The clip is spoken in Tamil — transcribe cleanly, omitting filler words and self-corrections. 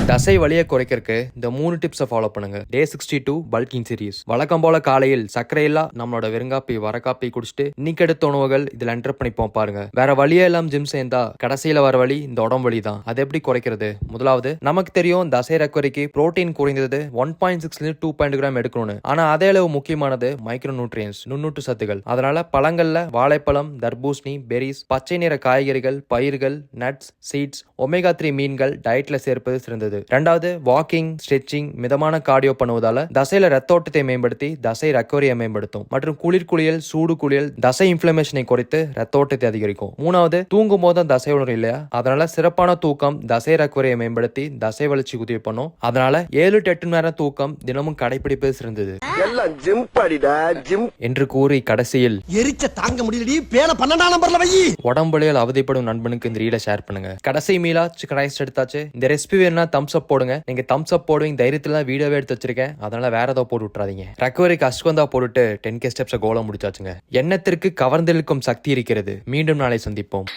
தசை வலியை குறைக்கிறதுக்கு இந்த 3 டிப்ஸை ஃபாலோ பண்ணுங்க. டே 62 பல்கிங் சீரிஸ். வழக்கம் போல காலையில் சர்க்கரை இல்லா நம்மளோட வெறுங்காப்பி வரக்காப்பி குடிச்சிட்டு இன்னைக்கு எடுத்த உணவுகள் இதுல என்டர் பண்ணிப்போம் பாருங்க. வேற வழியே எல்லாம் ஜிம் சேர்ந்தா கடைசியில வர வழி இந்த உடம்பு வலி தான். அது எப்படி குறைக்கிறது? முதலாவது, நமக்கு தெரியும் தசை ரெக்கவரிக்கு புரோட்டீன் குறைந்தது 1.6 2 கிராம் எடுக்கணும்னு. ஆனா அதே அளவு முக்கியமானது மைக்ரோ நியூட்ரியன்ஸ், நுண்ணூட்டு சத்துக்கள். அதனால பழங்கள்ல வாழைப்பழம், தர்பூசணி, பெரிஸ், பச்சை நிற காய்கறிகள், பயிர்கள், நட்ஸ், சீட்ஸ், ஒமேகா 3 மீன்கள் டயட்ல சேர்ப்பது சிறந்தது. இரண்டாவது, வாக்கிங், ஸ்ட்ரெச்சிங், மிதமான கார்டியோ பண்ணுவதால தசையில ரத்த ஓட்டத்தை மேம்படுத்தி தசை ரெக்கவரியை மேம்படுத்தும். மற்றும் குளிர் குளியல், சூடு குளியல் தசை இன்ஃபிளமேஷனை குறைத்து ரத்த ஓட்டத்தை அதிகரிக்கும். மூணாவது, தூங்கும் போது தசை உணரும் இல்லையா, அதனால சிறப்பான தூக்கம் தசை ரெக்கவரியை மேம்படுத்தி தசை வளர்ச்சி உதவி பண்ணும். அதனால 7 to 8 மணி நேரம் தூக்கம் தினமும் கடைபிடிப்பது சிறந்தது என்று கூறி கடைசியில் எரிச்ச தாங்க முடியலடி பேன 12ஆம் நம்பர்ல வை. உடம்புலையில் அவதிப்படும் நண்பனுக்கு இந்த ரீலை ஷேர் பண்ணுங்க. கடைசி மீலா சிக்கன் ரைஸ் எடுத்தாச்சு. இந்த ரெசிபி வேணும்னா தம்ஸ் அப் போடுங்க. நீங்க தம்ஸ் அப் போடுவீங்க தைரியத்துல தான் வீடியோவே எடுத்து வச்சிருக்கேன். அதனால வேற ஏதோ போட்டு விட்டுறாதீங்க. ரெக்கவரிக்கு அஸ்வந்தா போட்டுட்டு 10K ஸ்டெப்ஸ் கோலம் முடிச்சாச்சுங்க. எண்ணத்திற்கு கவர்ந்தெழுக்கும் சக்தி இருக்கிறது. மீண்டும் நாளை சந்திப்போம்.